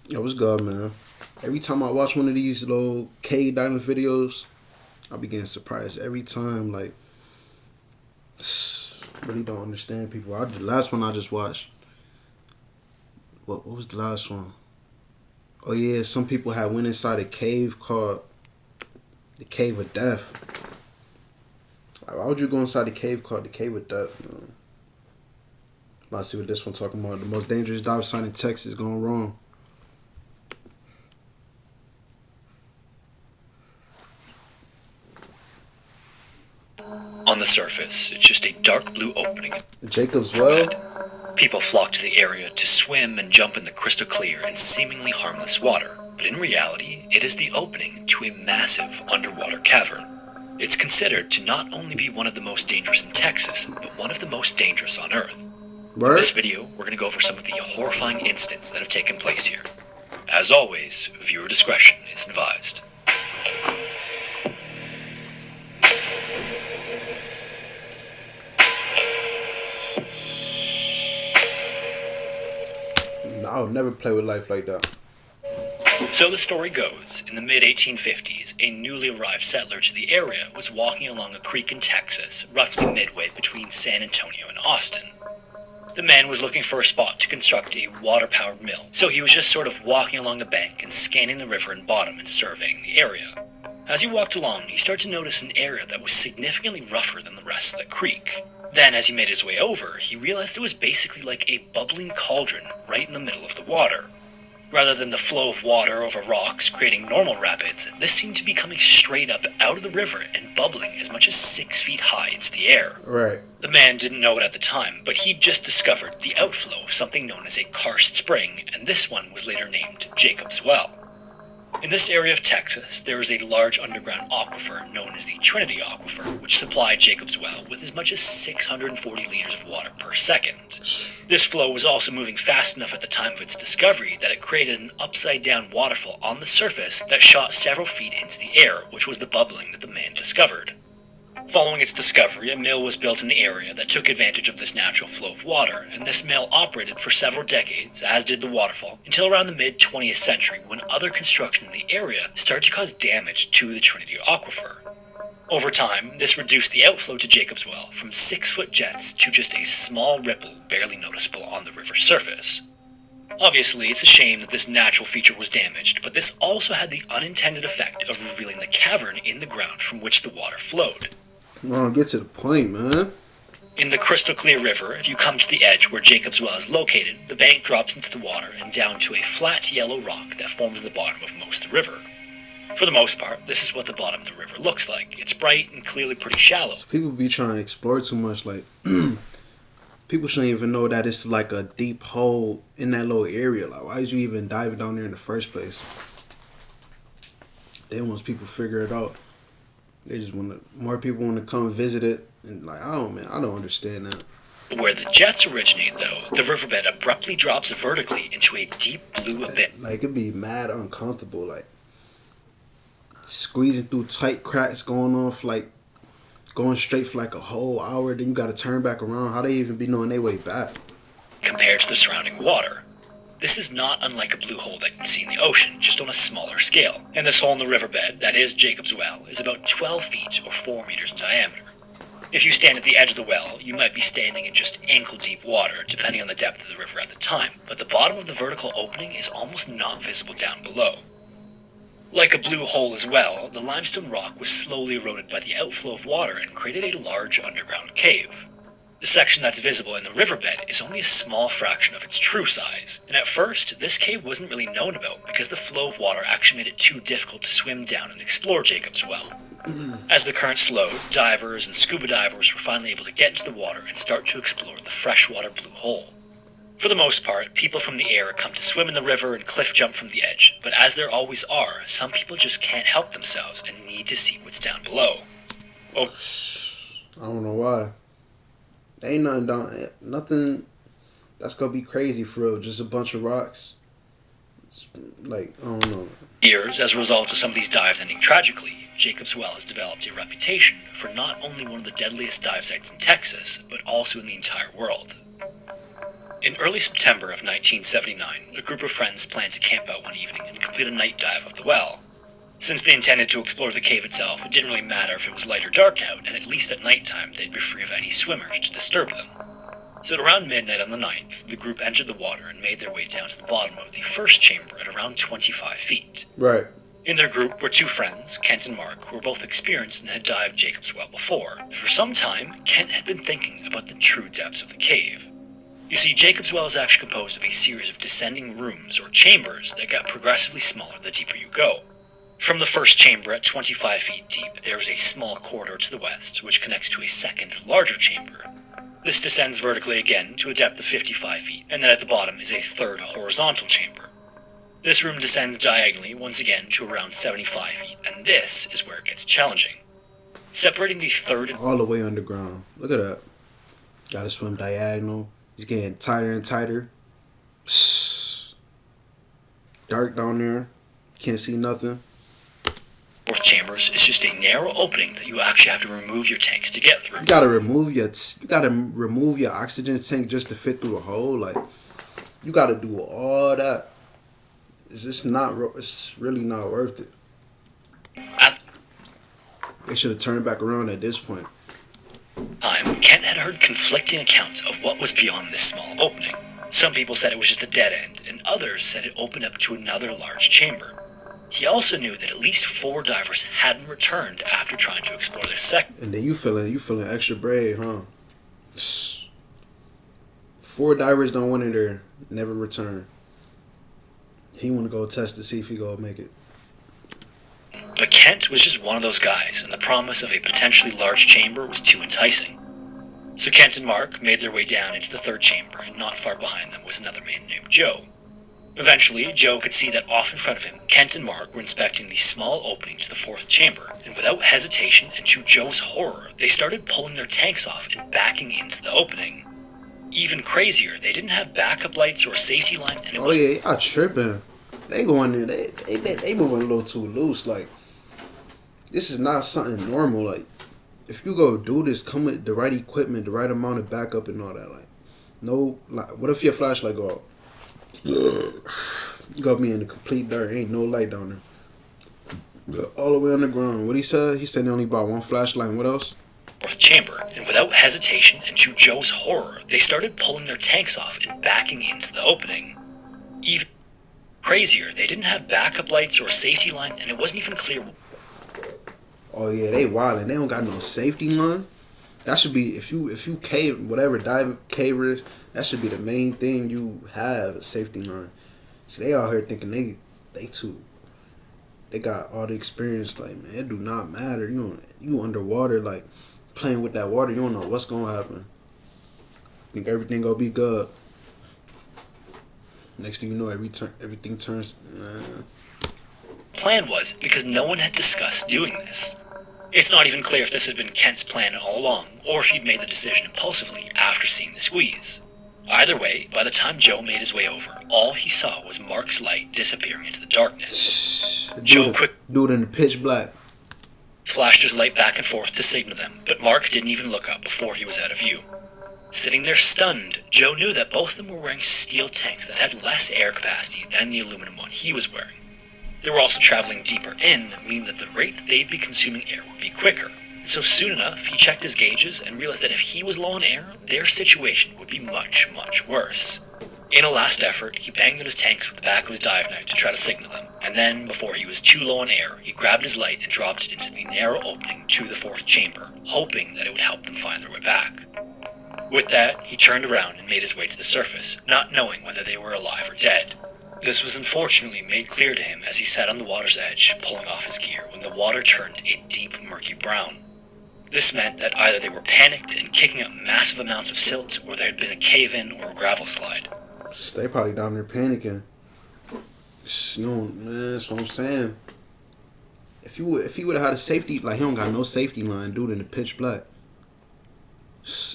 Yo, what's good, man? Every time I watch one of these little cave diving videos, I be getting surprised every time. Like, really don't understand people. The last one I just watched, what was the last one? Oh yeah, some people had went inside a cave called the Cave of Death. Like, why would you go inside a cave called the Cave of Death? Man? Let's see what this one talking about. The most dangerous dive site in Texas gone wrong. On the surface, it's just a dark blue opening Jacob's for Well. bed. People flock to the area to swim and jump in the crystal clear and seemingly harmless water, but in reality, it is the opening to a massive underwater cavern. It's considered to not only be one of the most dangerous in Texas, but one of the most dangerous on Earth. Word? In this video, we're going to go over some of the horrifying incidents that have taken place here. As always, viewer discretion is advised. I would never play with life like that. So the story goes, in the mid-1850s, a newly arrived settler to the area was walking along a creek in Texas, roughly midway between San Antonio and Austin. The man was looking for a spot to construct a water-powered mill, so he was just sort of walking along the bank and scanning the river and bottom and surveying the area. As he walked along, he started to notice an area that was significantly rougher than the rest of the creek. Then, as he made his way over, he realized it was basically like a bubbling cauldron right in the middle of the water. Rather than the flow of water over rocks creating normal rapids, this seemed to be coming straight up out of the river and bubbling as much as 6 feet high into the air. Right. The man didn't know it at the time, but he'd just discovered the outflow of something known as a karst spring, and this one was later named Jacob's Well. In this area of Texas, there is a large underground aquifer known as the Trinity Aquifer, which supplied Jacob's Well with as much as 640 liters of water per second. This flow was also moving fast enough at the time of its discovery that it created an upside-down waterfall on the surface that shot several feet into the air, which was the bubbling that the man discovered. Following its discovery, a mill was built in the area that took advantage of this natural flow of water, and this mill operated for several decades, as did the waterfall, until around the mid-20th century when other construction in the area started to cause damage to the Trinity Aquifer. Over time, this reduced the outflow to Jacob's Well from 6-foot jets to just a small ripple barely noticeable on the river's surface. Obviously, it's a shame that this natural feature was damaged, but this also had the unintended effect of revealing the cavern in the ground from which the water flowed. Come on, get to the point, man. In the crystal clear river, if you come to the edge where Jacob's Well is located, the bank drops into the water and down to a flat yellow rock that forms the bottom of most of the river. For the most part, this is what the bottom of the river looks like. It's bright and clearly pretty shallow. People be trying to explore too much. Like, people shouldn't even know that it's like a deep hole in that little area. Like, why did you even dive down there in the first place? Then once people figure it out, they just more people want to come visit it. And like, I don't understand that. Where the jets originate, though, the riverbed abruptly drops vertically into a deep blue abyss. Like, it'd be mad uncomfortable. Like, squeezing through tight cracks, going straight for like a whole hour. Then you got to turn back around. How they even be knowing their way back? Compared to the surrounding water. This is not unlike a blue hole that you'd see in the ocean, just on a smaller scale. And this hole in the riverbed, that is Jacob's Well, is about 12 feet or 4 meters in diameter. If you stand at the edge of the well, you might be standing in just ankle-deep water, depending on the depth of the river at the time, but the bottom of the vertical opening is almost not visible down below. Like a blue hole as well, the limestone rock was slowly eroded by the outflow of water and created a large underground cave. The section that's visible in the riverbed is only a small fraction of its true size, and at first, this cave wasn't really known about because the flow of water actually made it too difficult to swim down and explore Jacob's Well. As the current slowed, divers and scuba divers were finally able to get into the water and start to explore the freshwater blue hole. For the most part, people from the area come to swim in the river and cliff jump from the edge, but as there always are, some people just can't help themselves and need to see what's down below. Oh, I don't know why. Ain't nothing that's gonna be crazy for real. Just a bunch of rocks. Like, I don't know. Years, as a result of some of these dives ending tragically, Jacob's Well has developed a reputation for not only one of the deadliest dive sites in Texas, but also in the entire world. In early September of 1979, a group of friends planned to camp out one evening and complete a night dive of the well. Since they intended to explore the cave itself, it didn't really matter if it was light or dark out, and at least at nighttime they'd be free of any swimmers to disturb them. So at around midnight on the 9th, the group entered the water and made their way down to the bottom of the first chamber at around 25 feet. Right. In their group were two friends, Kent and Mark, who were both experienced and had dived Jacob's Well before. For some time, Kent had been thinking about the true depths of the cave. You see, Jacob's Well is actually composed of a series of descending rooms or chambers that get progressively smaller the deeper you go. From the first chamber at 25 feet deep, there is a small corridor to the west, which connects to a second, larger chamber. This descends vertically again to a depth of 55 feet, and then at the bottom is a third horizontal chamber. This room descends diagonally once again to around 75 feet, and this is where it gets challenging. Separating the third and All the way underground. Look at that. Gotta swim diagonal. He's getting tighter and tighter. Psst. Dark down there. Can't see nothing. fourth chambers is just a narrow opening that you actually have to remove your tanks to get through. You gotta remove your oxygen tank just to fit through the hole. Like, you gotta do all that. It's really not worth it. At They should have turned back around at this point. the time, Kent had heard conflicting accounts of what was beyond this small opening. Some people said it was just a dead end, and others said it opened up to another large chamber. He also knew that at least 4 divers hadn't returned after trying to explore this second. And then you feeling extra brave, huh? 4 divers don't went in there, never return. He want to go test to see if he gonna make it. But Kent was just one of those guys, and the promise of a potentially large chamber was too enticing. So Kent and Mark made their way down into the third chamber, and not far behind them was another man named Joe. Eventually, Joe could see that off in front of him, Kent and Mark were inspecting the small opening to the fourth chamber, and without hesitation, and to Joe's horror, they started pulling their tanks off and backing into the opening. Even crazier, they didn't have backup lights or a safety line, and it was Y'all tripping. They going there. They moving a little too loose. Like, this is not something normal. Like, if you go do this, come with the right equipment, the right amount of backup and all that. Like, no. Like, what if your flashlight go out? You got me in the complete dirt. Ain't no light down there. All the way underground. What he said? He said they only bought one flashlight. And what else? fourth chamber, and without hesitation, and to Joe's horror, they started pulling their tanks off and backing into the opening. Even crazier, they didn't have backup lights or a safety line, and it wasn't even clear. Oh yeah, they wildin'. They don't got no safety line. That should be if you cave whatever dive caver is. That should be the main thing you have, a safety line. See, they out here thinking they got all the experience. Like, man, it do not matter. You underwater, like, playing with that water. You don't know what's gonna happen. Think everything gonna be good. Next thing you know, everything turns. Plan was because no one had discussed doing this. It's not even clear if this had been Kent's plan all along, or if he'd made the decision impulsively after seeing the squeeze. Either way, by the time Joe made his way over, all he saw was Mark's light disappearing into the darkness. Joe Do it in the pitch black. flashed his light back and forth to signal them, but Mark didn't even look up before he was out of view. Sitting there stunned, Joe knew that both of them were wearing steel tanks that had less air capacity than the aluminum one he was wearing. They were also traveling deeper in, meaning that the rate that they'd be consuming air would be quicker. So soon enough, he checked his gauges and realized that if he was low on air, their situation would be much, much worse. In a last effort, he banged on his tanks with the back of his dive knife to try to signal them, and then, before he was too low on air, he grabbed his light and dropped it into the narrow opening to the fourth chamber, hoping that it would help them find their way back. With that, he turned around and made his way to the surface, not knowing whether they were alive or dead. This was unfortunately made clear to him as he sat on the water's edge, pulling off his gear, when the water turned a deep, murky brown. This meant that either they were panicked and kicking up massive amounts of silt, or there had been a cave-in or a gravel slide. They probably down there panicking. Man, that's what I'm saying. If he would have had a safety, like, he don't got no safety line, dude, in the pitch black.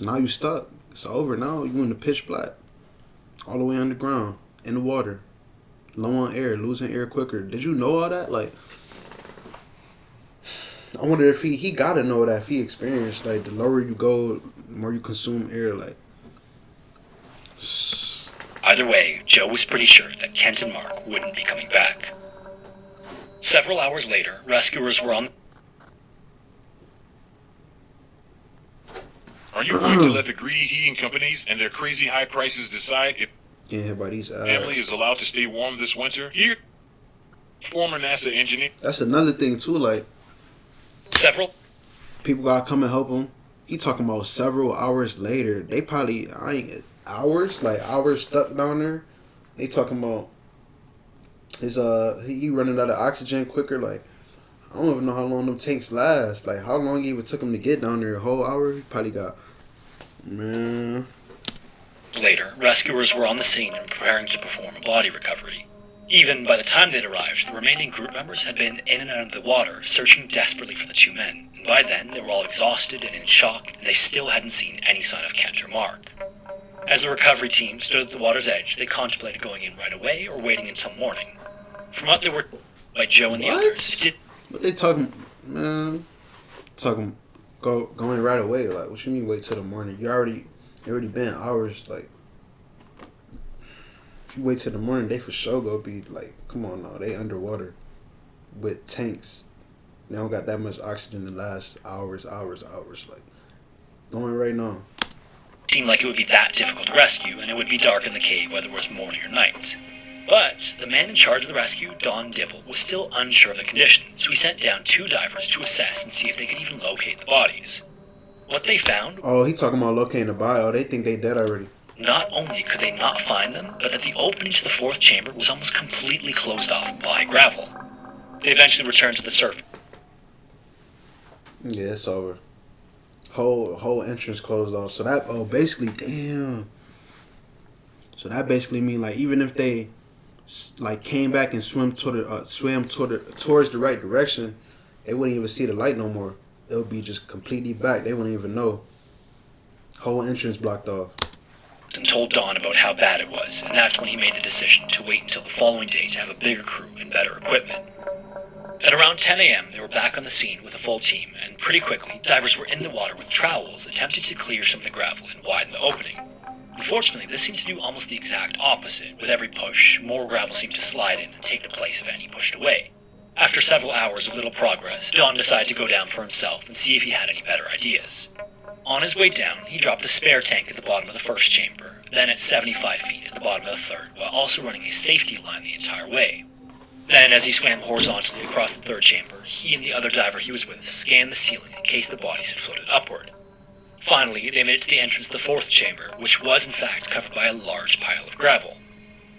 Now you stuck. It's over now. You in the pitch black. All the way underground. In the water. Low on air. Losing air quicker. Did you know all that? Like, I wonder if he gotta know that if he experienced, like, the lower you go, the more you consume air, like. Either way, Joe was pretty sure that Kent and Mark wouldn't be coming back. Several hours later, rescuers were on. Are you going to let the greedy heating companies and their crazy high prices decide if Getting hit by these family is allowed to stay warm this winter? Here, former NASA engineer. That's another thing too. Like, Several people gotta come and help him. He talking about several hours later. They probably hours stuck down there. They talking about his he running out of oxygen quicker. Like, I don't even know how long them tanks last. Like, how long it even took him to get down there? A whole hour? He probably got, man. later, rescuers were on the scene and preparing to perform a body recovery. Even by the time they'd arrived, the remaining group members had been in and out of the water, searching desperately for the two men. And by then, they were all exhausted and in shock, and they still hadn't seen any sign of Kent or Mark. As the recovery team stood at the water's edge, they contemplated going in right away or waiting until morning. From what they were told by Joe and the others, it did. What they talking, man? Talking, going right away. Like, what you mean wait till the morning? You already been hours. Like, if you wait till the morning, they for sure go be like, come on now, they underwater with tanks. They don't got that much oxygen to last hours. Like, going right now. Seemed like it would be that difficult to rescue, and it would be dark in the cave whether it was morning or night. But the man in charge of the rescue, Don Dibble, was still unsure of the condition, so he sent down 2 divers to assess and see if they could even locate the bodies. What they found... Oh, he talking about locating the body. Oh, they think they dead already. Not only could they not find them, but that the opening to the 4th chamber was almost completely closed off by gravel. They eventually returned to the surface. Yeah, it's over. Whole entrance closed off. So that basically, damn. So that basically mean like even if they like came back and swam towards the right direction, they wouldn't even see the light no more. It would be just completely back. They wouldn't even know. Whole entrance blocked off. And told Don about how bad it was, and that's when he made the decision to wait until the following day to have a bigger crew and better equipment. At around 10 a.m., they were back on the scene with a full team, and pretty quickly, divers were in the water with trowels, attempting to clear some of the gravel and widen the opening. Unfortunately, this seemed to do almost the exact opposite. With every push, more gravel seemed to slide in and take the place of any pushed away. After several hours of little progress, Don decided to go down for himself and see if he had any better ideas. On his way down, he dropped a spare tank at the bottom of the 1st chamber, then at 75 feet at the bottom of the 3rd, while also running a safety line the entire way. Then, as he swam horizontally across the 3rd chamber, he and the other diver he was with scanned the ceiling in case the bodies had floated upward. Finally, they made it to the entrance of the 4th chamber, which was in fact covered by a large pile of gravel.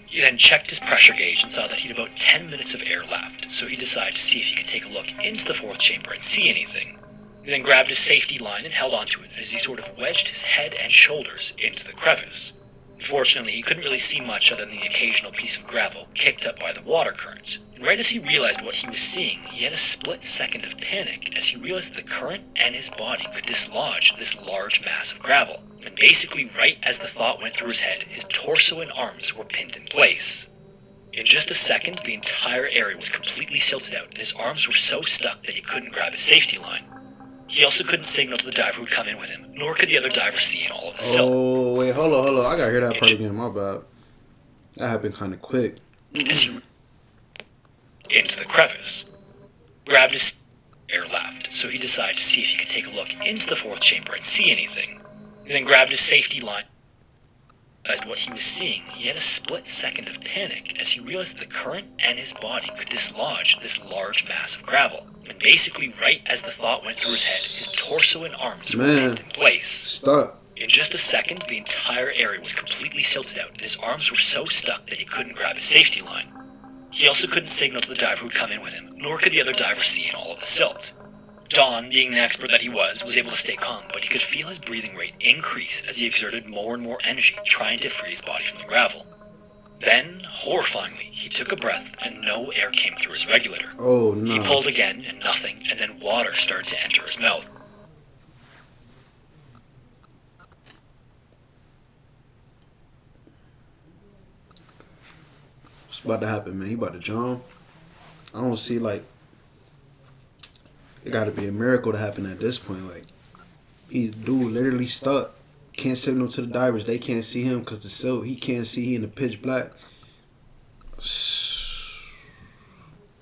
He then checked his pressure gauge and saw that he had about 10 minutes of air left, so he decided to see if he could take a look into the 4th chamber and see anything. He then grabbed his safety line and held onto it as he sort of wedged his head and shoulders into the crevice. Unfortunately, he couldn't really see much other than the occasional piece of gravel kicked up by the water current. And right as he realized what he was seeing, he had a split second of panic as he realized that the current and his body could dislodge this large mass of gravel. And basically right as the thought went through his head, his torso and arms were pinned in place. In just a second, the entire area was completely silted out, and his arms were so stuck that he couldn't grab his safety line. He also couldn't signal to the diver who'd come in with him, nor could the other diver see in all of the silt. Oh, wait, hold on. I gotta hear that part again, my bad. That happened kind of quick. As he into the crevice, grabbed his air left, so he decided to see if he could take a look into the 4th chamber and see anything. He then grabbed his safety line. Realized what he was seeing, he had a split second of panic as he realized that the current and his body could dislodge this large mass of gravel. And basically right as the thought went through his head, his torso and arms were pinned in place. Stop. In just a second, the entire area was completely silted out, and his arms were so stuck that he couldn't grab his safety line. He also couldn't signal to the diver who'd come in with him, nor could the other diver see in all of the silt. Don, being the expert that he was able to stay calm, but he could feel his breathing rate increase as he exerted more and more energy trying to free his body from the gravel. Then, horrifyingly, he took a breath and no air came through his regulator. Oh, no. He pulled again and nothing, and then water started to enter his mouth. What's about to happen, man? He about to jump. I don't see, like, it gotta be a miracle to happen at this point. Like, he dude literally stuck. can't signal to the divers. They can't see him because the silk, he can't see. He in the pitch black.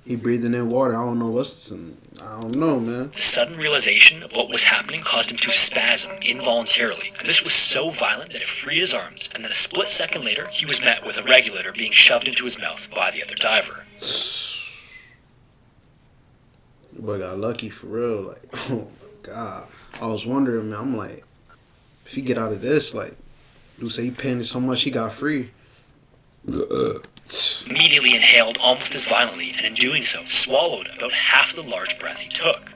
He breathing in water. I don't know, man. The sudden realization of what was happening caused him to spasm involuntarily, and this was so violent that it freed his arms, and then a split second later, he was met with a regulator being shoved into his mouth by the other diver. But got lucky for real. Like, oh my God. I was wondering, man. I'm like, if he get out of this, like, dude say he panicked so much he got free. Immediately inhaled almost as violently, and in doing so, swallowed about half the large breath he took.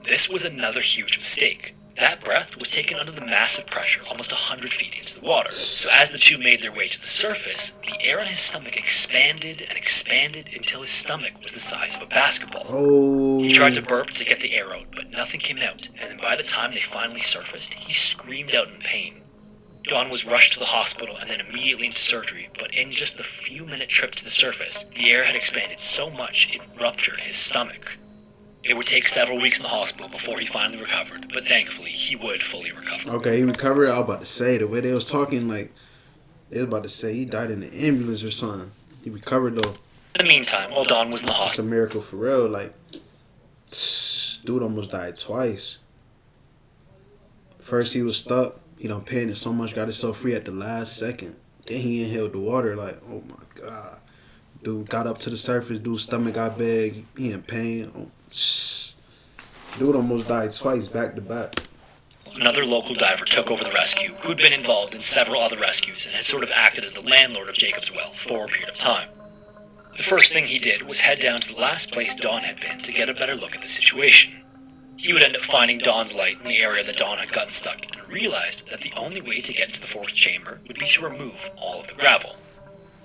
This was another huge mistake. That breath was taken under the massive pressure almost 100 feet into the water. So as the two made their way to the surface, the air in his stomach expanded and expanded until his stomach was the size of a basketball. Oh. He tried to burp to get the air out, but nothing came out, and then by the time they finally surfaced, he screamed out in pain. Don was rushed to the hospital and then immediately into surgery, but in just the few-minute trip to the surface, the air had expanded so much it ruptured his stomach. It would take several weeks in the hospital before he finally recovered, but thankfully, he would fully recover. Okay, he recovered. I was about to say, the way they was talking, like, they was about to say he died in the ambulance or something. He recovered, though. In the meantime, while Don was in the It's a hospital, miracle for real. Like, dude almost died twice. First, he was stuck. He done panicked so much, got himself free at the last second. Then he inhaled the water, like, oh my God. Dude got up to the surface, dude's stomach got big, he in pain. Oh, dude almost died twice, back to back. another local diver took over the rescue, who had been involved in several other rescues and had sort of acted as the landlord of Jacob's Well for a period of time. The first thing he did was head down to the last place Don had been to get a better look at the situation. He would end up finding Don's light in the area that Don had gotten stuck in and realized that the only way to get to the fourth chamber would be to remove all of the gravel.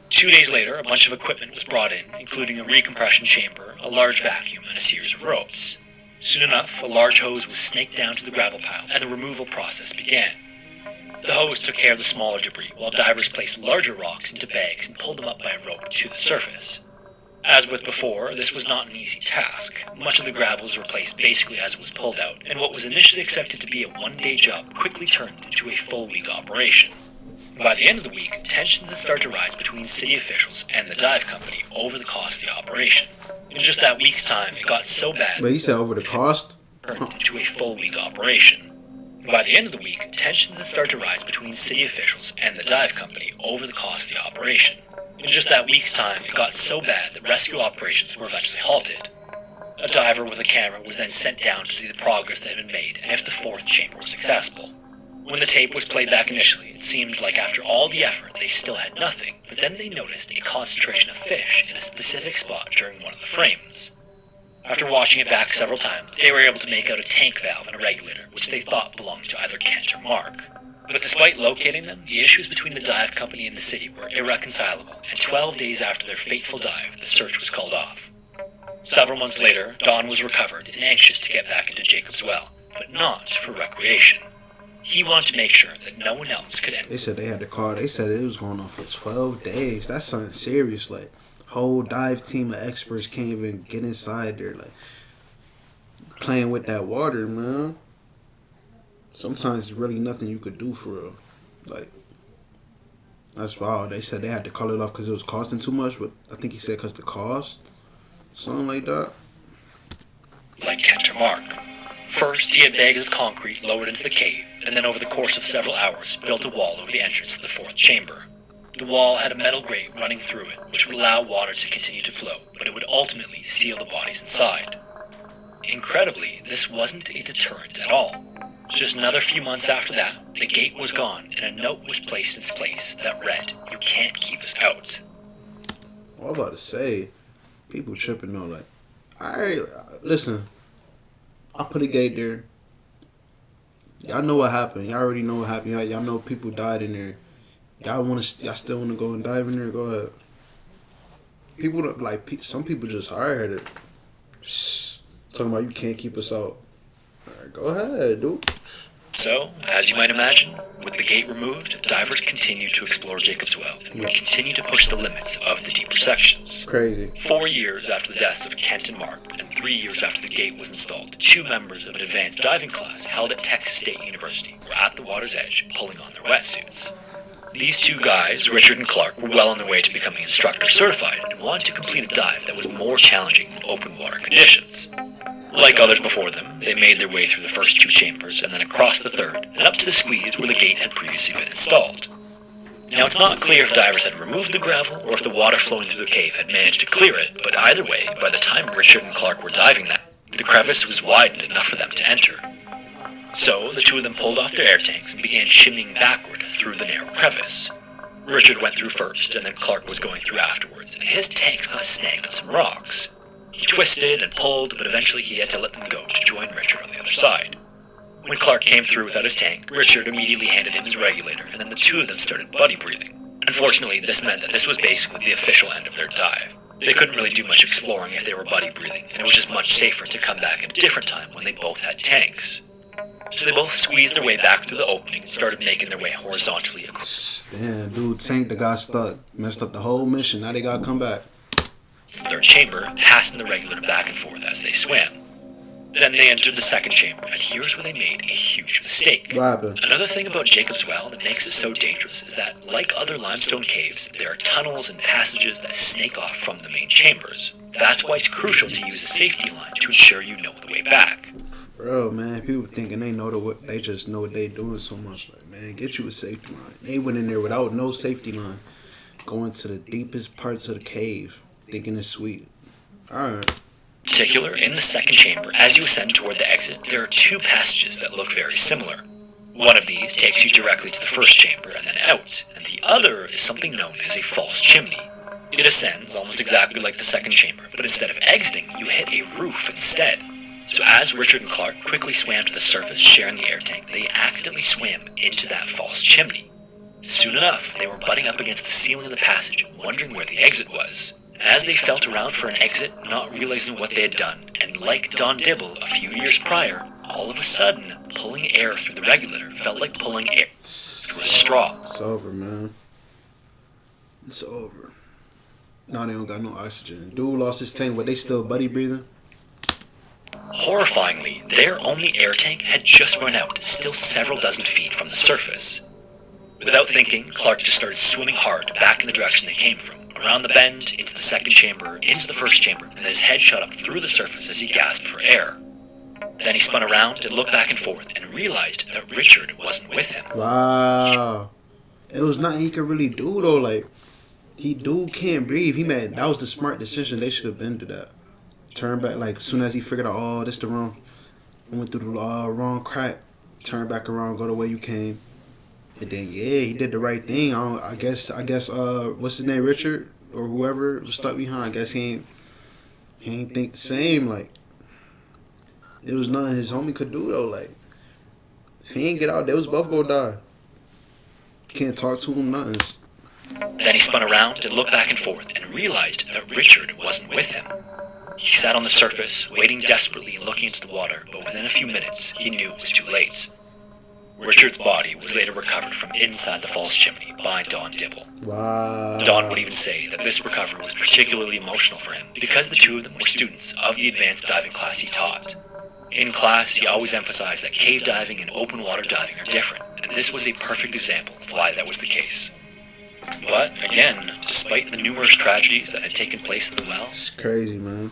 2 days later, a bunch of equipment was brought in, including a recompression chamber, a large vacuum, and a series of ropes. Soon enough, a large hose was snaked down to the gravel pile, and the removal process began. The hose took care of the smaller debris, while divers placed larger rocks into bags and pulled them up by a rope to the surface. As with before, this was not an easy task. Much of the gravel was replaced basically as it was pulled out, and what was initially expected to be a one-day job quickly turned into a full-week operation. By the end of the week, tensions had started to rise between city officials and the dive company over the cost of the operation. In just that week's time, it got so bad But he said over the cost? turned into a full-week operation. By the end of the week, tensions had started to rise between city officials and the dive company over the cost of the operation. In just that week's time, it got so bad that rescue operations were eventually halted. A diver with a camera was then sent down to see the progress that had been made and if the fourth chamber was accessible. When the tape was played back initially, it seemed like after all the effort they still had nothing, but then they noticed a concentration of fish in a specific spot during one of the frames. After watching it back several times, they were able to make out a tank valve and a regulator, which they thought belonged to either Kent or Mark. But despite locating them, the issues between the dive company and the city were irreconcilable, and 12 days after their fateful dive, the search was called off. Several months later, Don was recovered and anxious to get back into Jacob's Well, but not for recreation. He wanted to make sure that no one else could enter. They said they had the car. They said it was going on for 12 days. That's something serious. Like, whole dive team of experts can't even get inside there. Like, playing with that water, man. Sometimes there's really nothing you could do for real. Like, that's wild. They said they had to call it off because it was costing too much, but I think he said because the cost. Something like that. Like Kent or Mark. First, he had bags of concrete lowered into the cave, and then over the course of several hours, built a wall over the entrance to the fourth chamber. The wall had a metal grate running through it, which would allow water to continue to flow, but it would ultimately seal the bodies inside. Incredibly, this wasn't a deterrent at all. Just another few months after that, the gate was gone, and a note was placed in its place that read, "You can't keep us out." I was about to say, people tripping though. Like, alright, listen, I put a gate there. Y'all know what happened. Y'all already know what happened. Y'all know people died in there. Y'all still want to go and dive in there? Go ahead. People don't, like, some people just hard-headed. Talking about you can't keep us out. Alright, go ahead, dude. So, as you might imagine, with the gate removed, divers continued to explore Jacob's Well and would continue to push the limits of the deeper sections. Crazy. 4 years after the deaths of Kent and Mark, and 3 years after the gate was installed, 2 members of an advanced diving class held at Texas State University were at the water's edge pulling on their wetsuits. These 2 guys, Richard and Clark, were well on their way to becoming instructor certified and wanted to complete a dive that was more challenging than open water conditions. Like others before them, they made their way through the first 2 chambers and then across the third, and up to the squeeze where the gate had previously been installed. Now, it's not clear if divers had removed the gravel or if the water flowing through the cave had managed to clear it, but either way, by the time Richard and Clark were diving the crevice was widened enough for them to enter. So, the 2 of them pulled off their air tanks and began shimmying backward through the narrow crevice. Richard went through first, and then Clark was going through afterwards, and his tanks got snagged on some rocks. He twisted and pulled, but eventually he had to let them go to join Richard on the other side. When Clark came through without his tank, Richard immediately handed him his regulator, and then the 2 of them started buddy breathing. Unfortunately, this meant that this was basically the official end of their dive. They couldn't really do much exploring if they were buddy breathing, and it was just much safer to come back at a different time when they both had tanks. So they both squeezed their way back through the opening and started making their way horizontally across. Damn, dude, tank that got stuck. Messed up the whole mission. Now they gotta come back. The third chamber, passing the regulator back and forth as they swam. Then they entered the second chamber, and here's where they made a huge mistake. What happened? Another thing about Jacob's Well that makes it so dangerous is that, like other limestone caves, there are tunnels and passages that snake off from the main chambers. That's why it's crucial to use a safety line to ensure you know the way back. Bro, man, people thinking they know they just know what they doing so much. Like, man, get you a safety line. They went in there without no safety line, going to the deepest parts of the cave, thinking it's sweet. Alright. In particular, in the second chamber, as you ascend toward the exit, there are 2 passages that look very similar. One of these takes you directly to the first chamber and then out, and the other is something known as a false chimney. It ascends almost exactly like the second chamber, but instead of exiting, you hit a roof instead. So as Richard and Clark quickly swam to the surface sharing the air tank, they accidentally swam into that false chimney. Soon enough, they were butting up against the ceiling of the passage, wondering where the exit was. As they felt around for an exit, not realizing what they had done, and like Don Dibble a few years prior, all of a sudden, pulling air through the regulator felt like pulling air through a straw. It's over, man. It's over. Now they don't got no oxygen. Dude lost his tank, but they still buddy breathing? Horrifyingly, their only air tank had just run out, still several dozen feet from the surface. Without thinking, Clark just started swimming hard back in the direction they came from, around the bend, into the second chamber, into the first chamber, and then his head shot up through the surface as he gasped for air. Then he spun around and looked back and forth and realized that Richard wasn't with him. Wow. It was nothing he could really do, though. Like, dude can't breathe. That was the smart decision. They should have been to that. Turn back, like, as soon as he figured out, oh, this the wrong, I went through the wrong crack. Turn back around, go the way you came. And then, yeah, he did the right thing. I guess, what's his name, Richard? Or whoever was stuck behind. I guess he ain't think the same. Like, it was nothing his homie could do, though. Like, if he ain't get out, they was both gonna die. Can't talk to him, nothing. Then he spun around and looked back and forth and realized that Richard wasn't with him. He sat on the surface, waiting desperately and looking into the water, but within a few minutes, he knew it was too late. Richard's body was later recovered from inside the false chimney by Don Dibble. Wow. Don would even say that this recovery was particularly emotional for him because the 2 of them were students of the advanced diving class he taught. In class, he always emphasized that cave diving and open water diving are different, and this was a perfect example of why that was the case. But, again, despite the numerous tragedies that had taken place at the well, it's crazy, man.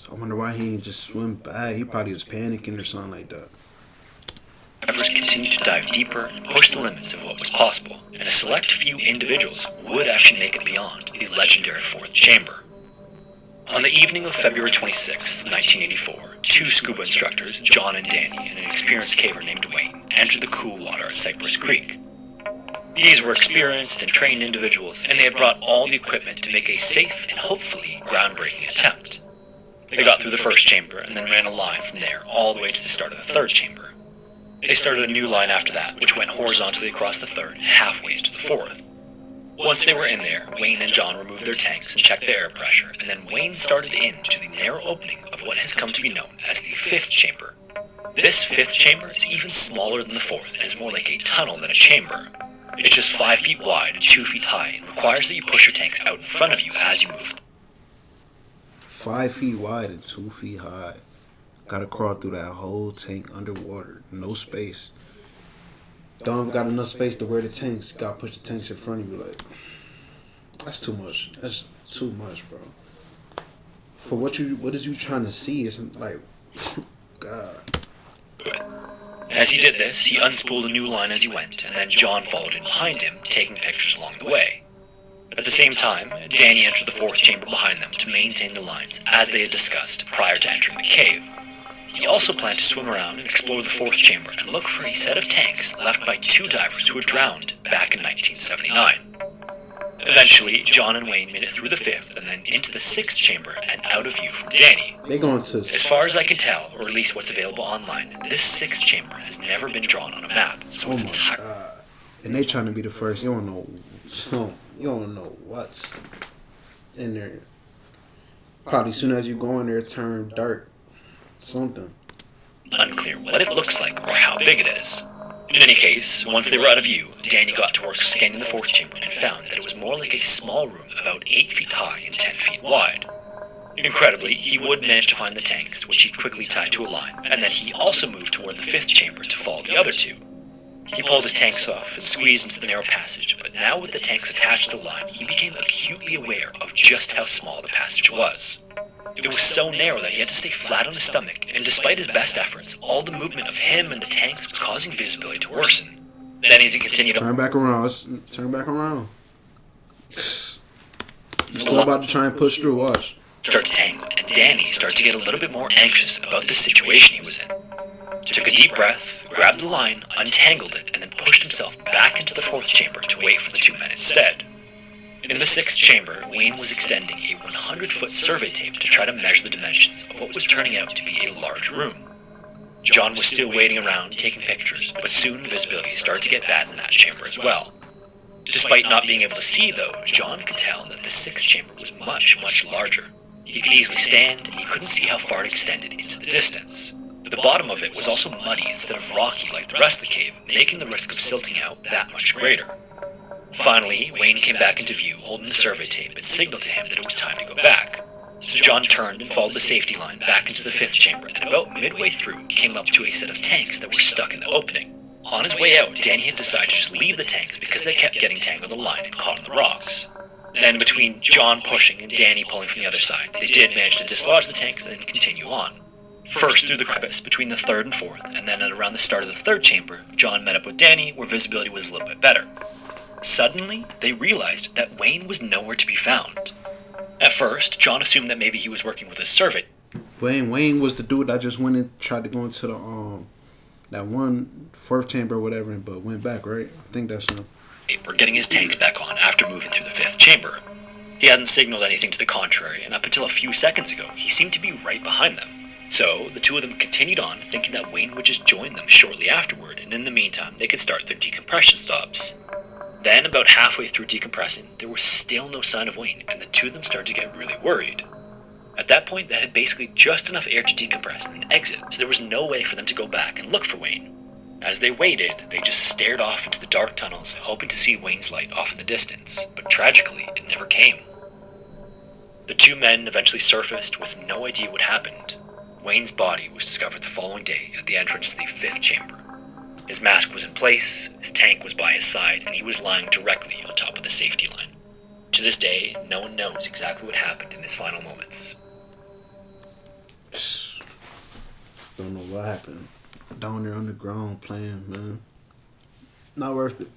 I wonder why he didn't just swim back. He probably was panicking or something like that. divers continued to dive deeper and push the limits of what was possible, and a select few individuals would actually make it beyond the legendary fourth chamber. On the evening of February 26, 1984, 2 scuba instructors, John and Danny, and an experienced caver named Wayne, entered the cool water at Cypress Creek. These were experienced and trained individuals, and they had brought all the equipment to make a safe and hopefully groundbreaking attempt. They got through the first chamber and then ran a line from there all the way to the start of the third chamber. They started a new line after that, which went horizontally across the third, halfway into the fourth. Once they were in there, Wayne and John removed their tanks and checked the air pressure, and then Wayne started into the narrow opening of what has come to be known as the fifth chamber. This fifth chamber is even smaller than the fourth and is more like a tunnel than a chamber. It's just 5 feet wide and 2 feet high and requires that you push your tanks out in front of you as you move. 5 feet wide and 2 feet high. Gotta crawl through that whole tank underwater. No space. Don't got enough space to wear the tanks. Gotta push the tanks in front of you. Like, that's too much. That's too much, bro. For what is you trying to see? It's like, God. As he did this, he unspooled a new line as he went, and then John followed in behind him, taking pictures along the way. At the same time, Danny entered the fourth chamber behind them to maintain the lines, as they had discussed prior to entering the cave. He also planned to swim around and explore the fourth chamber and look for a set of tanks left by 2 divers who had drowned back in 1979. Eventually, John and Wayne made it through the fifth and then into the sixth chamber and out of view from Danny. They going to... As far as I can tell, or at least what's available online, this sixth chamber has never been drawn on a map, so it's entirely... And they trying to be the first. You don't know what's in there. Probably as soon as you go in there, it turn dark. Something. Unclear what it looks like or how big it is. In any case, once they were out of view, Danny got to work scanning the fourth chamber and found that it was more like a small room about 8 feet high and 10 feet wide. Incredibly, he would manage to find the tanks, which he quickly tied to a line, and then he also moved toward the fifth chamber to follow the other 2. He pulled his tanks off and squeezed into the narrow passage, but now with the tanks attached to the line, he became acutely aware of just how small the passage was. It was so narrow that he had to stay flat on his stomach, and despite his best efforts, all the movement of him and the tanks was causing visibility to worsen. Then as he continued... Turn back around. Let's turn back around. You're still about to try and push through. Watch. Start to tangle, and Danny started to get a little bit more anxious about the situation he was in. Took a deep breath, grabbed the line, untangled it, and then pushed himself back into the fourth chamber to wait for the 2 men instead. In the sixth chamber, Wayne was extending a 100-foot survey tape to try to measure the dimensions of what was turning out to be a large room. John was still waiting around, taking pictures, but soon visibility started to get bad in that chamber as well. Despite not being able to see, though, John could tell that the sixth chamber was much, much larger. He could easily stand, and he couldn't see how far it extended into the distance. The bottom of it was also muddy instead of rocky like the rest of the cave, making the risk of silting out that much greater. Finally, Wayne came back into view, holding the survey tape, and signaled to him that it was time to go back. So John turned and followed the safety line back into the fifth chamber, and about midway through, came up to a set of tanks that were stuck in the opening. On his way out, Danny had decided to just leave the tanks because they kept getting tangled in the line and caught in the rocks. Then, between John pushing and Danny pulling from the other side, they did manage to dislodge the tanks and then continue on. First through the crevice between the third and fourth, and then at around the start of the third chamber, John met up with Danny where visibility was a little bit better. Suddenly, they realized that Wayne was nowhere to be found. At first, John assumed that maybe he was working with his survey. Wayne was the dude that just went and tried to go into the that one fourth chamber or whatever, but went back, right? I think that's him. We're getting his tanks back on after moving through the fifth chamber. He hadn't signaled anything to the contrary, and up until a few seconds ago, he seemed to be right behind them. So, the 2 of them continued on, thinking that Wayne would just join them shortly afterward, and in the meantime, they could start their decompression stops. Then, about halfway through decompressing, there was still no sign of Wayne, and the 2 of them started to get really worried. At that point, they had basically just enough air to decompress and exit, so there was no way for them to go back and look for Wayne. As they waited, they just stared off into the dark tunnels, hoping to see Wayne's light off in the distance, but tragically, it never came. The 2 men eventually surfaced with no idea what happened. Wayne's body was discovered the following day at the entrance to the fifth chamber. His mask was in place, his tank was by his side, and he was lying directly on top of the safety line. To this day, no one knows exactly what happened in his final moments. Don't know what happened. Down there underground playing, man. Not worth it.